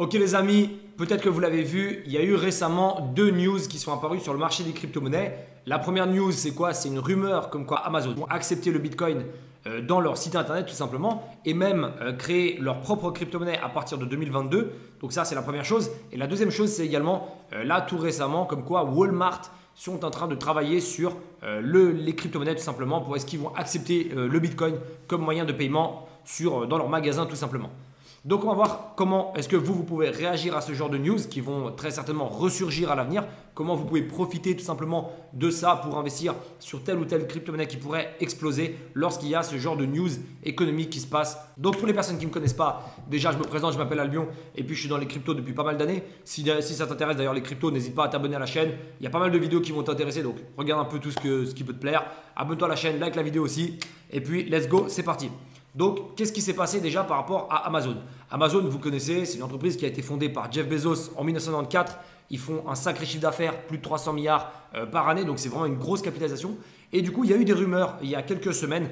Ok les amis, peut-être que vous l'avez vu, il y a eu récemment deux news qui sont apparues sur le marché des crypto-monnaies. La première news, c'est quoi? C'est une rumeur comme quoi Amazon vont accepter le Bitcoin dans leur site internet tout simplement et même créer leur propre crypto-monnaie à partir de 2022. Donc ça, c'est la première chose. Et la deuxième chose, c'est également là tout récemment comme quoi Walmart sont en train de travailler sur les crypto-monnaies tout simplement pour est-ce qu'ils vont accepter le Bitcoin comme moyen de paiement dans leur magasin tout simplement. Donc on va voir comment est-ce que vous pouvez réagir à ce genre de news qui vont très certainement ressurgir à l'avenir. Comment vous pouvez profiter tout simplement de ça pour investir sur telle ou telle crypto-monnaie qui pourrait exploser lorsqu'il y a ce genre de news économique qui se passe. Donc pour les personnes qui ne me connaissent pas, déjà je me présente, je m'appelle Albion et puis je suis dans les cryptos depuis pas mal d'années. Si ça t'intéresse d'ailleurs les cryptos, n'hésite pas à t'abonner à la chaîne. Il y a pas mal de vidéos qui vont t'intéresser, donc regarde un peu tout ce qui peut te plaire. Abonne-toi à la chaîne, like la vidéo aussi et puis let's go, c'est parti. Donc, qu'est-ce qui s'est passé déjà par rapport à Amazon? Amazon, vous connaissez, c'est une entreprise qui a été fondée par Jeff Bezos en 1994. Ils font un sacré chiffre d'affaires, plus de 300 milliards par année, donc c'est vraiment une grosse capitalisation. Et du coup, il y a eu des rumeurs il y a quelques semaines,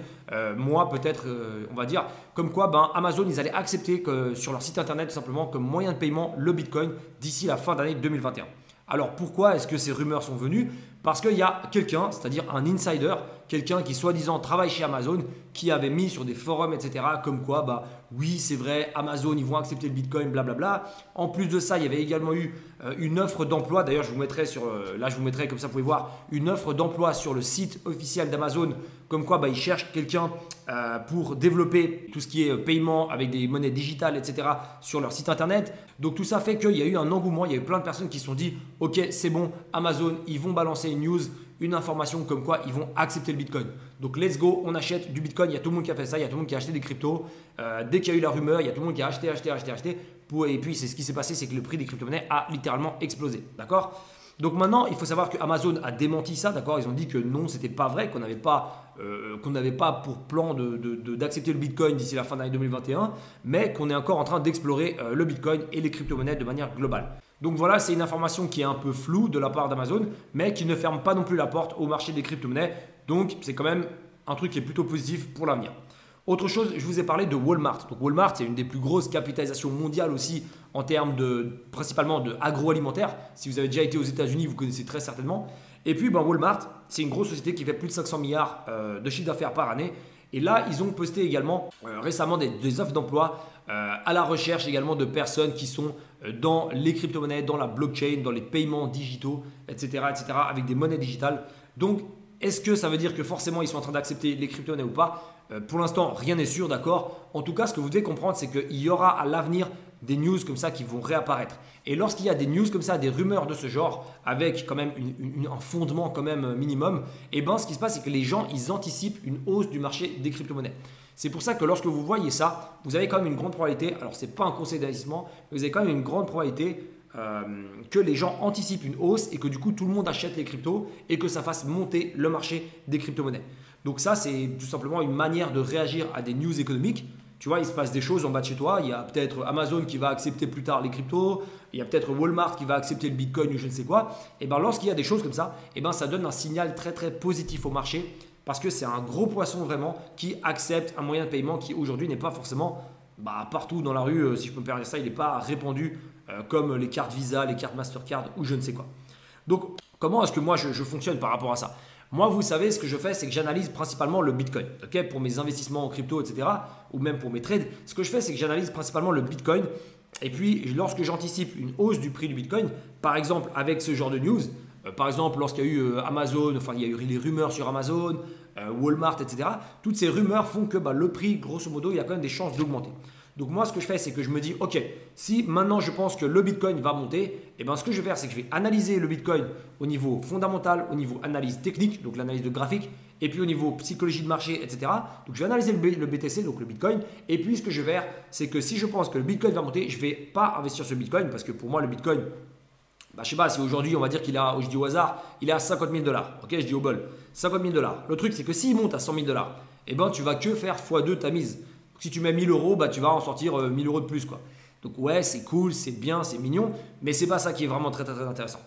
mois peut-être, on va dire, comme quoi Amazon, ils allaient accepter que, sur leur site internet tout simplement comme moyen de paiement le Bitcoin d'ici la fin d'année 2021. Alors pourquoi est-ce que ces rumeurs sont venues? Parce qu'il y a quelqu'un, c'est-à-dire un insider, quelqu'un qui soi-disant travaille chez Amazon, qui avait mis sur des forums, etc. comme quoi, oui c'est vrai, Amazon ils vont accepter le Bitcoin, blablabla. En plus de ça, il y avait également eu une offre d'emploi. D'ailleurs, je vous mettrai là je vous mettrai comme ça vous pouvez voir une offre d'emploi sur le site officiel d'Amazon, comme quoi ils cherchent quelqu'un pour développer tout ce qui est paiement avec des monnaies digitales, etc. sur leur site internet. Donc tout ça fait qu'il y a eu un engouement, il y a eu plein de personnes qui se sont dit ok c'est bon, Amazon ils vont balancer une news, une information comme quoi ils vont accepter le Bitcoin. Donc let's go, on achète du Bitcoin, il y a tout le monde qui a fait ça, il y a tout le monde qui a acheté des cryptos. Dès qu'il y a eu la rumeur, il y a tout le monde qui a acheté. Et puis c'est ce qui s'est passé, c'est que le prix des crypto-monnaies a littéralement explosé. D'accord? Donc maintenant, il faut savoir que Amazon a démenti ça, d'accord? Ils ont dit que non, c'était pas vrai, qu'on n'avait pas pour plan d'accepter le Bitcoin d'ici la fin d'année 2021, mais qu'on est encore en train d'explorer le Bitcoin et les crypto-monnaies de manière globale. Donc voilà, c'est une information qui est un peu floue de la part d'Amazon, mais qui ne ferme pas non plus la porte au marché des crypto-monnaies. Donc c'est quand même un truc qui est plutôt positif pour l'avenir. Autre chose, je vous ai parlé de Walmart. Donc Walmart, c'est une des plus grosses capitalisations mondiales aussi en termes principalement de agroalimentaire. Si vous avez déjà été aux États-Unis, vous connaissez très certainement. Et puis Walmart, c'est une grosse société qui fait plus de 500 milliards de chiffre d'affaires par année. Et là, ils ont posté également récemment des offres d'emploi à la recherche également de personnes qui sont dans les crypto-monnaies, dans la blockchain, dans les paiements digitaux, etc., avec des monnaies digitales. Donc, est-ce que ça veut dire que forcément ils sont en train d'accepter les crypto-monnaies ou pas? Pour l'instant, rien n'est sûr, d'accord? En tout cas, ce que vous devez comprendre, c'est qu'il y aura à l'avenir des news comme ça qui vont réapparaître. Et lorsqu'il y a des news comme ça, des rumeurs de ce genre, avec quand même un fondement quand même minimum, ce qui se passe, c'est que les gens, ils anticipent une hausse du marché des crypto-monnaies. C'est pour ça que lorsque vous voyez ça, vous avez quand même une grande probabilité, alors ce n'est pas un conseil d'investissement, mais vous avez quand même une grande probabilité que les gens anticipent une hausse et que du coup tout le monde achète les cryptos et que ça fasse monter le marché des crypto-monnaies. Donc ça, c'est tout simplement une manière de réagir à des news économiques. Tu vois, il se passe des choses en bas de chez toi. Il y a peut-être Amazon qui va accepter plus tard les cryptos. Il y a peut-être Walmart qui va accepter le Bitcoin ou je ne sais quoi. Et lorsqu'il y a des choses comme ça, ça donne un signal très très positif au marché parce que c'est un gros poisson vraiment qui accepte un moyen de paiement qui aujourd'hui n'est pas forcément partout dans la rue, si je peux me permettre ça, il n'est pas répandu comme les cartes Visa, les cartes Mastercard ou je ne sais quoi. Donc, comment est-ce que moi je fonctionne par rapport à ça? Moi, vous savez, ce que je fais, c'est que j'analyse principalement le Bitcoin. Pour mes investissements en crypto, etc. ou même pour mes trades, ce que je fais, c'est que j'analyse principalement le Bitcoin. Et puis, lorsque j'anticipe une hausse du prix du Bitcoin, par exemple avec ce genre de news, par exemple lorsqu'il y a eu Amazon, il y a eu les rumeurs sur Amazon, Walmart, etc. Toutes ces rumeurs font que le prix, grosso modo, il y a quand même des chances d'augmenter. Donc moi, ce que je fais, c'est que je me dis, ok, si maintenant je pense que le Bitcoin va monter, ce que je vais faire, c'est que je vais analyser le Bitcoin au niveau fondamental, au niveau analyse technique, donc l'analyse de graphique, et puis au niveau psychologie de marché, etc. Donc je vais analyser le BTC, donc le Bitcoin, et puis ce que je vais faire, c'est que si je pense que le Bitcoin va monter, je ne vais pas investir sur le Bitcoin, parce que pour moi, le Bitcoin, je ne sais pas, si aujourd'hui, on va dire qu'il a, je dis au hasard, il est à 50 000 $. Ok, je dis au bol, 50 000 $. Le truc, c'est que s'il monte à 100 000 $, tu vas que faire x2 ta mise. Si tu mets 1000 €, tu vas en sortir 1000 € de plus, quoi. Donc ouais, c'est cool, c'est bien, c'est mignon, mais c'est pas ça qui est vraiment très très très intéressant.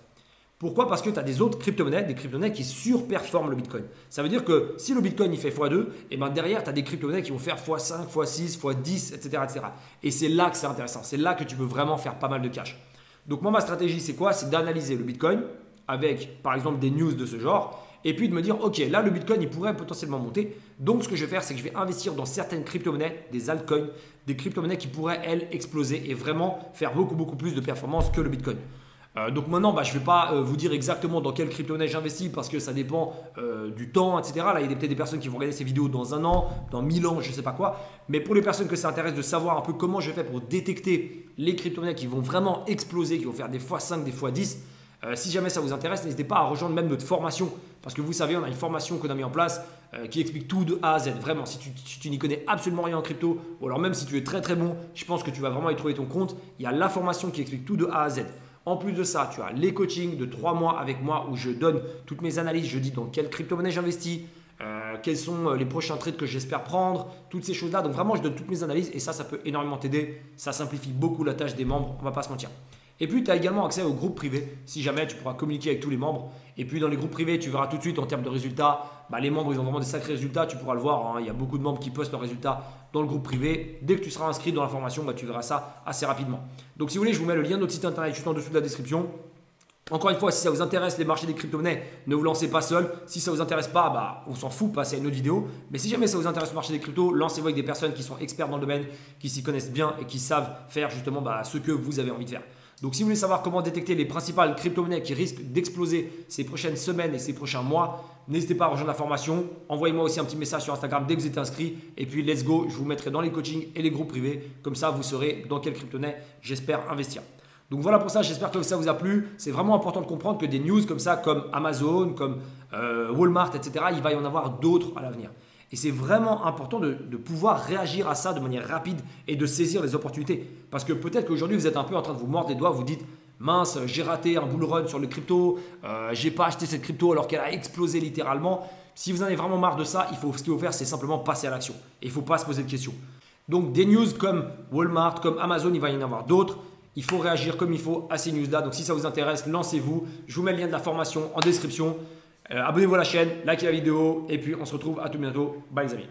Pourquoi? Parce que tu as des autres crypto-monnaies, des crypto-monnaies qui surperforment le Bitcoin. Ça veut dire que si le Bitcoin il fait x2, et ben derrière tu as des crypto-monnaies qui vont faire x5, x6, x10, etc., etc. Et c'est là que c'est intéressant. C'est là que tu peux vraiment faire pas mal de cash. Donc moi ma stratégie c'est quoi? C'est d'analyser le Bitcoin avec par exemple des news de ce genre et puis de me dire ok là le Bitcoin il pourrait potentiellement monter. Donc ce que je vais faire c'est que je vais investir dans certaines crypto-monnaies, des altcoins, des crypto-monnaies qui pourraient elles exploser et vraiment faire beaucoup plus de performance que le Bitcoin. Donc maintenant, je ne vais pas vous dire exactement dans quelle crypto-monnaie j'investis parce que ça dépend du temps, etc. Là, il y a peut-être des personnes qui vont regarder ces vidéos dans 1 an, dans 1000 ans, je ne sais pas quoi. Mais pour les personnes que ça intéresse de savoir un peu comment je fais pour détecter les crypto-monnaies qui vont vraiment exploser, qui vont faire des x5, des x10, si jamais ça vous intéresse, n'hésitez pas à rejoindre même notre formation. Parce que vous savez, on a une formation qu'on a mis en place qui explique tout de A à Z. Vraiment, si tu n'y connais absolument rien en crypto, ou alors même si tu es très bon, je pense que tu vas vraiment y trouver ton compte. Il y a la formation qui explique tout de A à Z. En plus de ça, tu as les coachings de 3 mois avec moi où je donne toutes mes analyses. Je dis dans quelle crypto-monnaie j'investis, quels sont les prochains trades que j'espère prendre, toutes ces choses-là. Donc vraiment, je donne toutes mes analyses et ça peut énormément t'aider. Ça simplifie beaucoup la tâche des membres, on ne va pas se mentir. Et puis, tu as également accès au groupe privé. Si jamais, tu pourras communiquer avec tous les membres. Et puis, dans les groupes privés, tu verras tout de suite en termes de résultats. Les membres, ils ont vraiment des sacrés résultats. Tu pourras le voir. Il y a beaucoup de membres qui postent leurs résultats dans le groupe privé. Dès que tu seras inscrit dans la formation, tu verras ça assez rapidement. Donc, si vous voulez, je vous mets le lien de notre site internet juste en dessous de la description. Encore une fois, si ça vous intéresse les marchés des crypto-monnaies, ne vous lancez pas seul. Si ça ne vous intéresse pas, on s'en fout, passez à une autre vidéo. Mais si jamais ça vous intéresse le marché des cryptos, lancez-vous avec des personnes qui sont experts dans le domaine, qui s'y connaissent bien et qui savent faire justement ce que vous avez envie de faire. Donc si vous voulez savoir comment détecter les principales crypto-monnaies qui risquent d'exploser ces prochaines semaines et ces prochains mois, n'hésitez pas à rejoindre la formation. Envoyez-moi aussi un petit message sur Instagram dès que vous êtes inscrit. Et puis let's go, je vous mettrai dans les coachings et les groupes privés. Comme ça, vous saurez dans quelle crypto-monnaie j'espère investir. Donc voilà pour ça, j'espère que ça vous a plu. C'est vraiment important de comprendre que des news comme ça, comme Amazon, comme Walmart, etc., il va y en avoir d'autres à l'avenir. Et c'est vraiment important de pouvoir réagir à ça de manière rapide et de saisir les opportunités. Parce que peut-être qu'aujourd'hui, vous êtes un peu en train de vous mordre les doigts, vous dites « mince, j'ai raté un bull run sur le crypto, j'ai pas acheté cette crypto alors qu'elle a explosé littéralement ». Si vous en avez vraiment marre de ça, ce qu'il faut faire, c'est simplement passer à l'action. Et il ne faut pas se poser de questions. Donc des news comme Walmart, comme Amazon, il va y en avoir d'autres. Il faut réagir comme il faut à ces news-là. Donc si ça vous intéresse, lancez-vous. Je vous mets le lien de la formation en description. Abonnez-vous à la chaîne, likez la vidéo et puis on se retrouve à tout bientôt. Bye les amis.